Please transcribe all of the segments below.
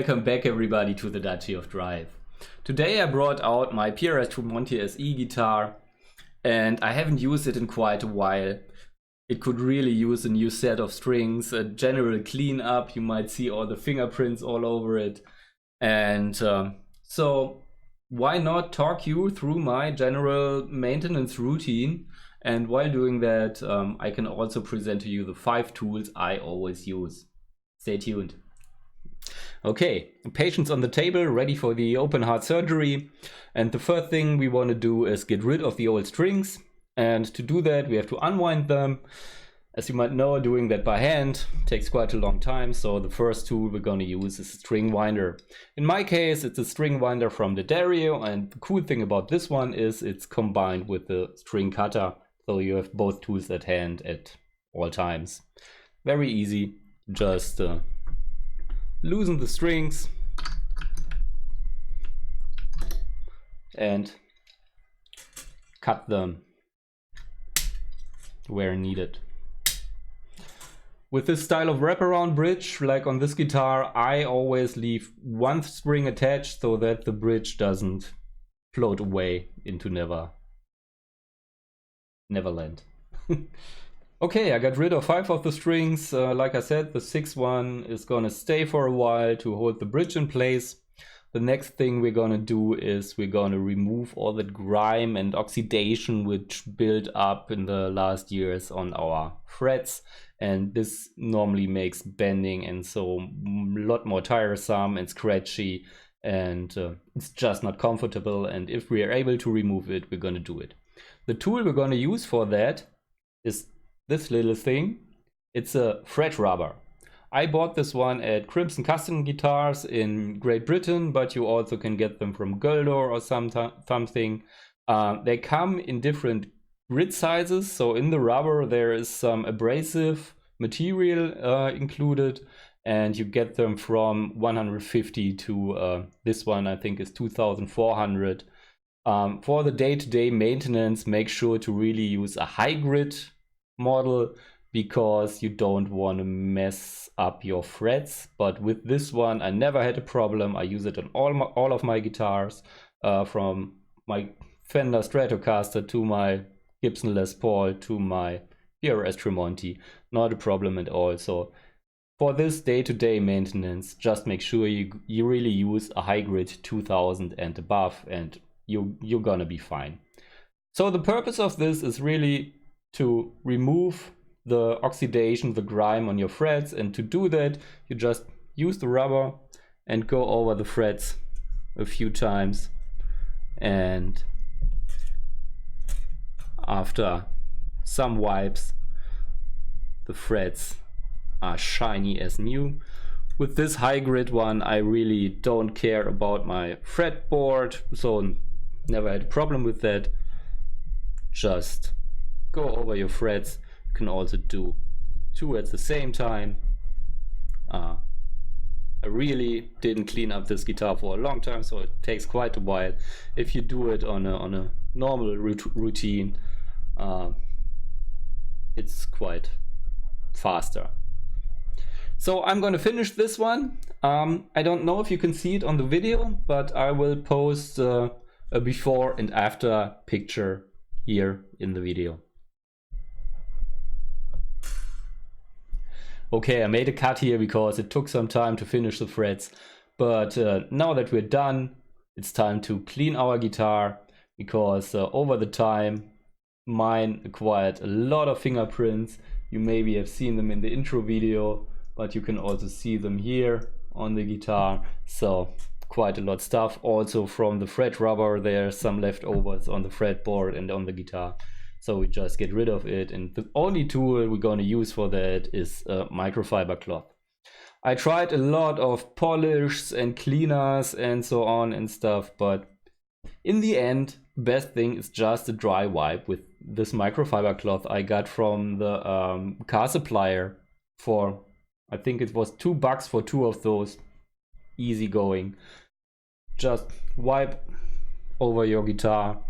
welcome back everybody to the Duchy of Drive. Today I brought out my PRS Tremonti SE guitar and I haven't used it in quite a while. It could really use a new set of strings, a general cleanup. You might see all the fingerprints all over it. And so why not talk you through my general maintenance routine, and while doing that I can also present to you the 5 tools I always use. Stay tuned. Okay, patients on the table, ready for the open heart surgery. And the first thing we want to do is get rid of the old strings. And to do that, we have to unwind them. As you might know, doing that by hand takes quite a long time. So the first tool we're going to use is a string winder. In my case, it's a string winder from the Dario. And the cool thing about this one is it's combined with the string cutter. So you have both tools at hand at all times. Very easy, just loosen the strings and cut them where needed. With this style of wraparound bridge, like on this guitar, I always leave one string attached so that the bridge doesn't float away into Neverland. Okay, I got rid of 5 of the strings. Like I said, the 6th one is gonna stay for a while to hold the bridge in place. The next thing we're gonna do is we're gonna remove all the grime and oxidation which built up in the last years on our frets. And this normally makes bending and so a lot more tiresome and scratchy, and it's just not comfortable. And if we are able to remove it, we're gonna do it. The tool we're gonna use for that is this little thing. It's a fret rubber. I bought this one at Crimson Custom Guitars in Great Britain, but you also can get them from Goldor or something. They come in different grit sizes. So in the rubber there is some abrasive material included, and you get them from 150 to this one I think is 2,400. For the day-to-day maintenance, make sure to really use a high grit model because you don't want to mess up your frets. But with this one I never had a problem. I use it on all of my guitars, from my Fender Stratocaster to my Gibson Les Paul to my PRS Tremonti. Not a problem at all. So for this day-to-day maintenance, just make sure you really use a high grit 2000 and above, and you're gonna be fine. So the purpose of this is really to remove the oxidation, the grime on your frets, and to do that you just use the rubber and go over the frets a few times, and after some wipes the frets are shiny as new. With this high grit one I really don't care about my fretboard, so never had a problem with that. Just go over your frets. You can also do 2 at the same time. I really didn't clean up this guitar for a long time, so it takes quite a while. If you do it on a normal routine, it's quite faster. So I'm going to finish this one. I don't know if you can see it on the video, but I will post a before and after picture here in the video. Okay, I made a cut here because it took some time to finish the frets, but now that we're done, it's time to clean our guitar, because over the time mine acquired a lot of fingerprints. You maybe have seen them in the intro video, but you can also see them here on the guitar. So quite a lot of stuff. Also from the fret rubber, there's some leftovers on the fretboard and on the guitar. So we just get rid of it, and the only tool we're going to use for that is a microfiber cloth. I tried a lot of polishes and cleaners and so on and stuff, but in the end, best thing is just a dry wipe with this microfiber cloth I got from the car supplier for, I think it was $2 for 2 of those. Easy going. Just wipe over your guitar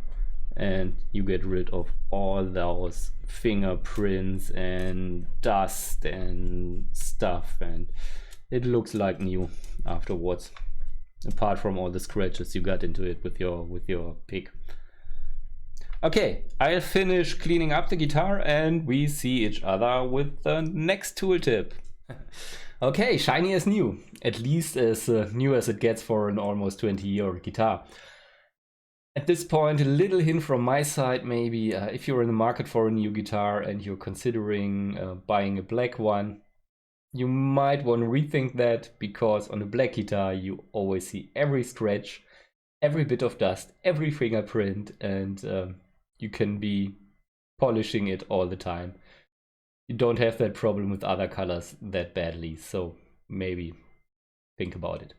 and you get rid of all those fingerprints and dust and stuff, and it looks like new afterwards, apart from all the scratches you got into it with your pick. Okay, I'll finish cleaning up the guitar and we see each other with the next tooltip. Okay, shiny as new, at least as new as it gets for an almost 20-year-old guitar. At this point, a little hint from my side, maybe if you're in the market for a new guitar and you're considering buying a black one, you might want to rethink that, because on a black guitar you always see every scratch, every bit of dust, every fingerprint, and you can be polishing it all the time. You don't have that problem with other colors that badly, so maybe think about it.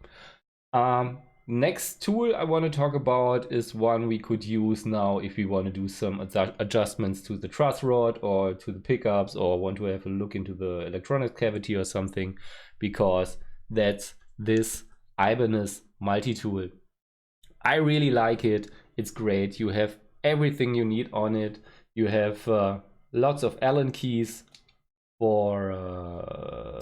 Next tool I want to talk about is one we could use now if we want to do some adjustments to the truss rod or to the pickups, or want to have a look into the electronics cavity or something, because that's this Ibanez multi-tool. I really like it. It's great. You have everything you need on it. You have lots of Allen keys for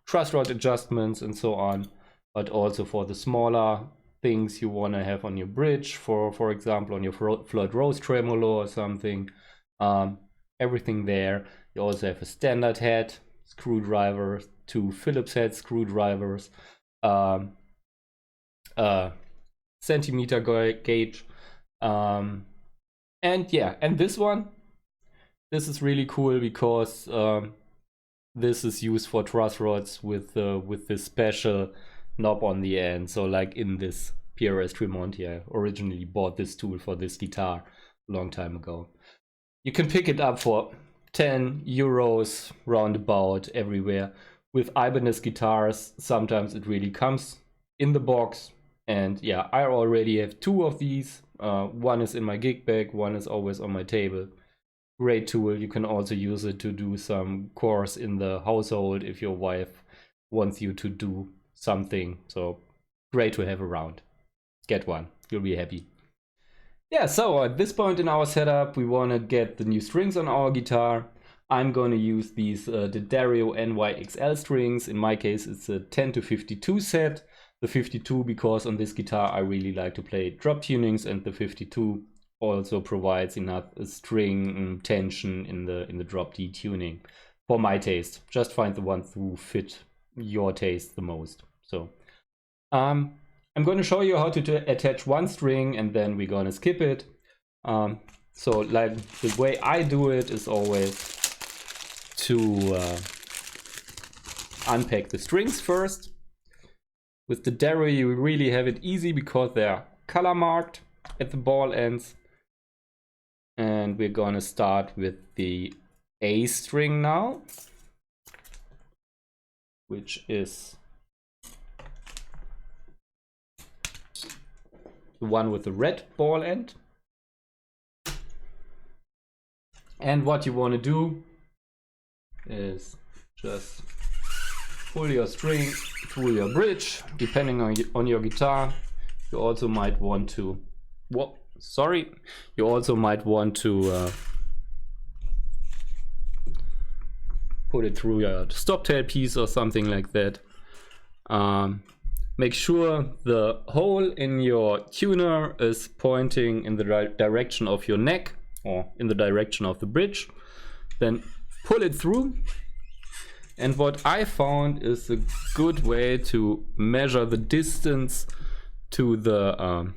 truss rod adjustments and so on, but also for the smaller things you want to have on your bridge, for example on your float rose tremolo or something. Everything there. You also have a standard head screwdriver, 2 Phillips head screwdrivers, centimeter gauge, and yeah, and this is really cool because this is used for truss rods with this special knob on the end. So like in this PRS Tremonti, I originally bought this tool for this guitar a long time ago. You can pick it up for 10 euros roundabout everywhere. With Ibanez guitars, sometimes it really comes in the box. And yeah, I already have 2 of these. One is in my gig bag, one is always on my table. Great tool. You can also use it to do some chores in the household if your wife wants you to do something. So great to have around. Get one, you'll be happy. Yeah, so at this point in our setup, we want to get the new strings on our guitar. I'm going to use these D'Addario NYXL strings. In my case, it's a 10 to 52 set. The 52 because on this guitar I really like to play drop tunings, and the 52 also provides enough string tension in the drop D tuning for my taste. Just find the ones who fit your taste the most. So I'm going to show you how to attach one string, and then we're going to skip it. So like the way I do it is always to unpack the strings first. With the D'Addario you really have it easy because they're color marked at the ball ends. And we're gonna start with the A string now, which is the one with the red ball end. And what you want to do is just pull your string through your bridge, depending on your guitar. You also might want to, you also might want to put it through your stop tail piece or something like that. Make sure the hole in your tuner is pointing in the direction of your neck or in the direction of the bridge. Then pull it through. And what I found is a good way to measure the distance to the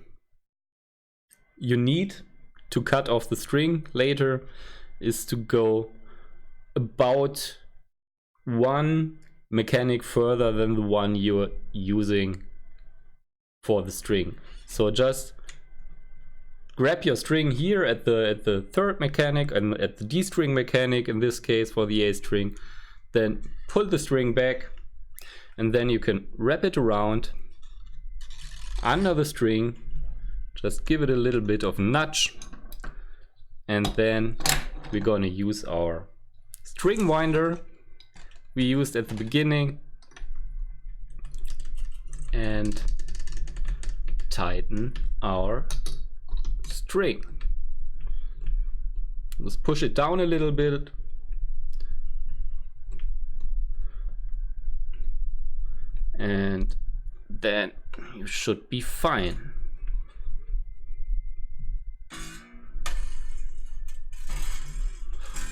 you need to cut off the string later is to go about 1 mechanic further than the one you're using for the string. So just grab your string here at the 3rd mechanic and at the D string mechanic in this case for the A string. Then pull the string back, and then you can wrap it around under the string. Just give it a little bit of nudge, and then we're going to use our string winder we used at the beginning and tighten our string. Let's push it down a little bit. and then you should be fine.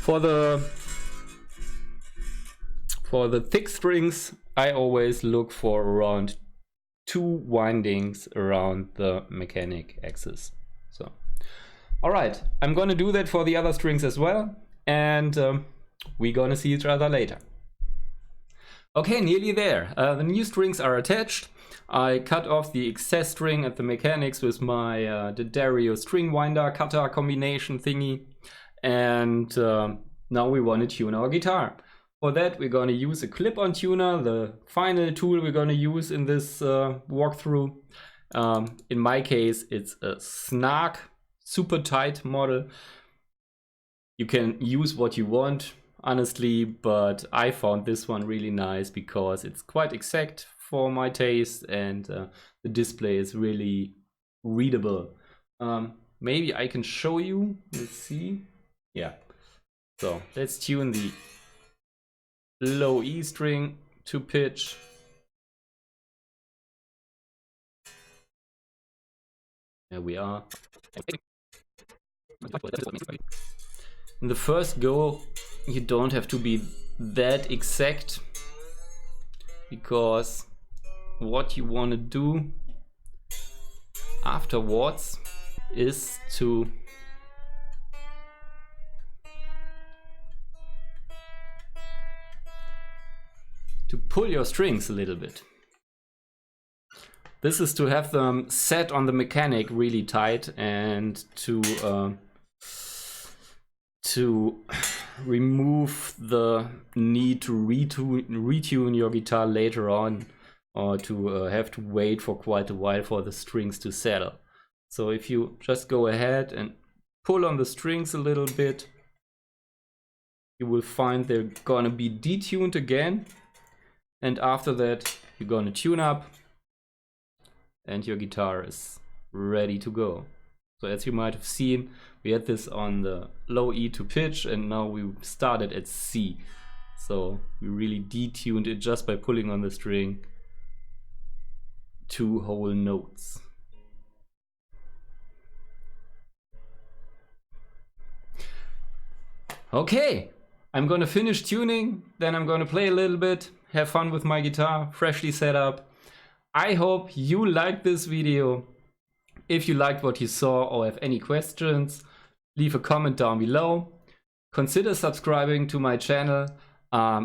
For the thick strings, I always look for around 2 windings around the mechanic axis. So, all right, I'm gonna do that for the other strings as well, and we're gonna see each other later. Okay, nearly there. The new strings are attached. I cut off the excess string at the mechanics with my D'Addario string winder cutter combination thingy. And now we want to tune our guitar. For that, we're going to use a clip-on tuner, the final tool we're going to use in this walkthrough. In my case, it's a Snark super tight model. You can use what you want, honestly, but I found this one really nice because it's quite exact for my taste, and the display is really readable. Maybe I can show you. Let's see. Yeah, so let's tune the low E string to pitch. There we are. In the first go, you don't have to be that exact, because what you want to do afterwards is to pull your strings a little bit. This is to have them set on the mechanic really tight, and to remove the need to retune your guitar later on, or to have to wait for quite a while for the strings to settle. So if you just go ahead and pull on the strings a little bit, you will find they're gonna be detuned again. And after that, you're gonna tune up and your guitar is ready to go. So as you might have seen, we had this on the low E to pitch, and now we started at C. So we really detuned it just by pulling on the string 2 whole notes. Okay, I'm gonna finish tuning, then I'm gonna play a little bit, have fun with my guitar, freshly set up. I hope you liked this video. If you liked what you saw or have any questions, leave a comment down below. Consider subscribing to my channel,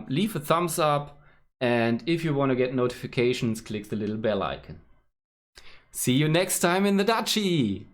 leave a thumbs up, and if you want to get notifications, click the little bell icon. See you next time in the Dachi!